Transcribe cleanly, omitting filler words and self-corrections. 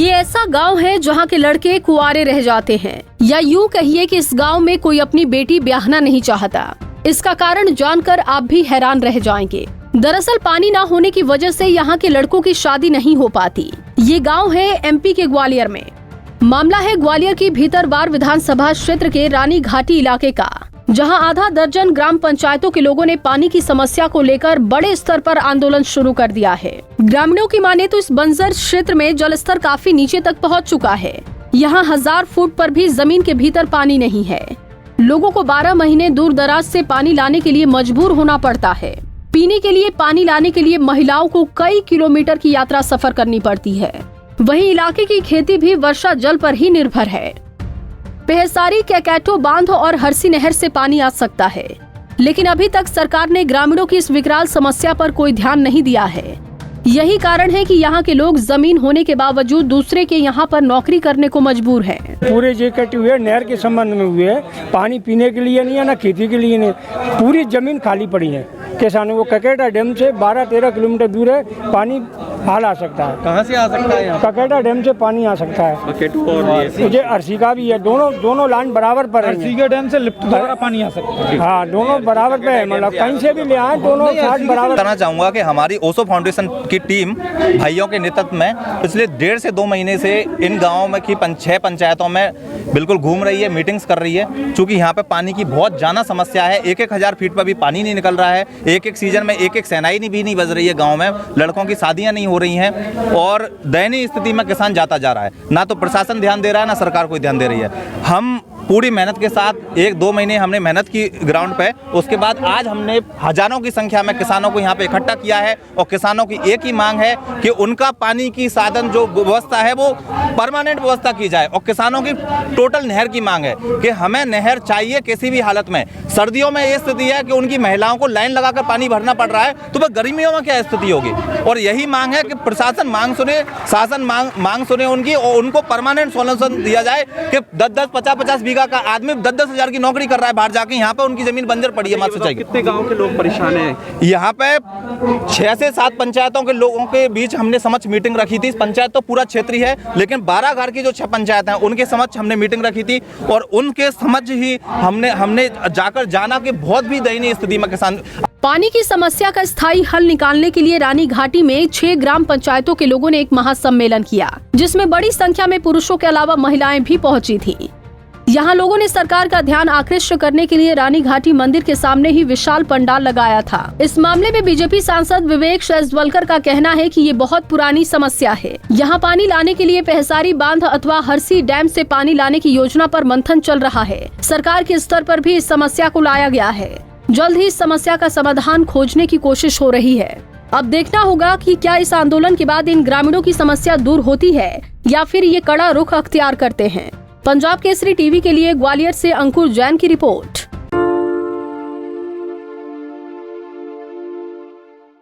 ये ऐसा गांव है जहां के लड़के कुंवारे रह जाते हैं, या यूं कहिए कि इस गांव में कोई अपनी बेटी ब्याहना नहीं चाहता। इसका कारण जानकर आप भी हैरान रह जाएंगे। दरअसल पानी ना होने की वजह से यहाँ के लड़कों की शादी नहीं हो पाती। ये गांव है एमपी के ग्वालियर में। मामला है ग्वालियर की भीतरवार विधानसभा क्षेत्र के रानी घाटी इलाके का, जहां आधा दर्जन ग्राम पंचायतों के लोगों ने पानी की समस्या को लेकर बड़े स्तर पर आंदोलन शुरू कर दिया है। ग्रामीणों की माने तो इस बंजर क्षेत्र में जलस्तर काफी नीचे तक पहुंच चुका है। यहां 1000 फुट पर भी जमीन के भीतर पानी नहीं है। लोगों को 12 महीने दूर दराज से पानी लाने के लिए मजबूर होना पड़ता है। पीने के लिए पानी लाने के लिए महिलाओं को कई किलोमीटर की यात्रा सफर करनी पड़ती है। वहीं इलाके की खेती भी वर्षा जल पर ही निर्भर है। पेहसारी, कैकेटो बांध और हरसी नहर से पानी आ सकता है, लेकिन अभी तक सरकार ने ग्रामीणों की इस विकराल समस्या पर कोई ध्यान नहीं दिया है। यही कारण है कि यहाँ के लोग जमीन होने के बावजूद दूसरे के यहाँ पर नौकरी करने को मजबूर हैं। पूरे जे कटे हुए नहर के संबंध में हुए हैं, पानी पीने के लिए नहीं है, ना खेती के लिए नहीं। पूरी जमीन खाली पड़ी है किसानों को। ककेटा डैम से 12-13 किलोमीटर दूर है, पानी हाल आ सकता है। कहाँ से आ सकता है? ककेटा डैम से पानी आ सकता है। मुझे अर्सी का भी है, दोनों लाइन बराबर पर है। अर्सी के डैम से लिफ्ट द्वारा पानी आ सकता है। हाँ, दोनों बराबर पे है, मतलब कहीं से भी ले आए, दोनों साथ बराबर। बताना चाहूँगा कि हमारी ओशो फाउंडेशन की टीम भाइयों के नेतृत्व में पिछले 1.5 से 2 महीने से इन गाँवों में की 6 पंचायतों में बिल्कुल घूम रही है, मीटिंग्स कर रही है। चूँकि यहाँ पे पानी की बहुत ज़्यादा समस्या है। 1-1 हज़ार फीट पर भी पानी नहीं निकल रहा है। एक सीजन में एक सेनाई भी नहीं बज रही है गाँव में। लड़कों की शादियाँ नहीं हो रही हैं और दयनीय स्थिति में किसान जाता जा रहा है। ना तो प्रशासन ध्यान दे रहा है, ना सरकार कोई ध्यान दे रही है। हम पूरी मेहनत के साथ 1-2 महीने हमने मेहनत की ग्राउंड पे। उसके बाद आज हमने हजारों की संख्या में किसानों को यहाँ पे इकट्ठा किया है और किसानों की एक ही मांग है कि उनका पानी की साधन जो व्यवस्था है वो परमानेंट व्यवस्था की जाए। और किसानों की टोटल नहर की मांग है कि हमें नहर चाहिए किसी भी हालत में। सर्दियों में ये स्थिति है कि उनकी महिलाओं को लाइन लगाकर पानी भरना पड़ रहा है, तो वह गर्मियों में क्या स्थिति होगी। और यही मांग है कि प्रशासन मांग सुने, शासन मांग सुने उनकी, और उनको परमानेंट सोल्यूशन दिया जाए कि 10-10, 50-50 बीघा का आदमी 10-10 हज़ार की नौकरी कर रहा है बाहर जाके, यहाँ पे उनकी जमीन बंजर पड़ी है। मात्र चाहिए। कितने गांव के लोग परेशान हैं? यहाँ पे 6 से 7 पंचायतों के लोगों के बीच हमने समक्ष मीटिंग रखी थी। पंचायत तो पूरा क्षेत्रीय है, लेकिन 12 घर की जो 6 पंचायत हैं उनके समक्ष हमने मीटिंग रखी थी और उनके समझ ही हमने जाकर जाना कि बहुत भी दयनीय स्थिति में किसान। पानी की समस्या का स्थायी हल निकालने के लिए रानी घाटी में 6 ग्राम पंचायतों के लोगों ने एक महासम्मेलन किया, जिसमें बड़ी संख्या में पुरुषों के अलावा महिलाएं भी पहुंची थीं। यहाँ लोगों ने सरकार का ध्यान आकृष्ट करने के लिए रानी घाटी मंदिर के सामने ही विशाल पंडाल लगाया था। इस मामले में बीजेपी सांसद विवेक शेजवलकर का कहना है कि ये बहुत पुरानी समस्या है। यहाँ पानी लाने के लिए पेहसारी बांध अथवा हरसी डैम से पानी लाने की योजना पर मंथन चल रहा है। सरकार के स्तर पर भी इस समस्या को लाया गया है। जल्द ही इस समस्या का समाधान खोजने की कोशिश हो रही है। अब देखना होगा कि क्या इस आंदोलन के बाद इन ग्रामीणों की समस्या दूर होती है या फिर ये कड़ा रुख अख्तियार करते हैं। पंजाब केसरी टीवी के लिए ग्वालियर से अंकुर जैन की रिपोर्ट।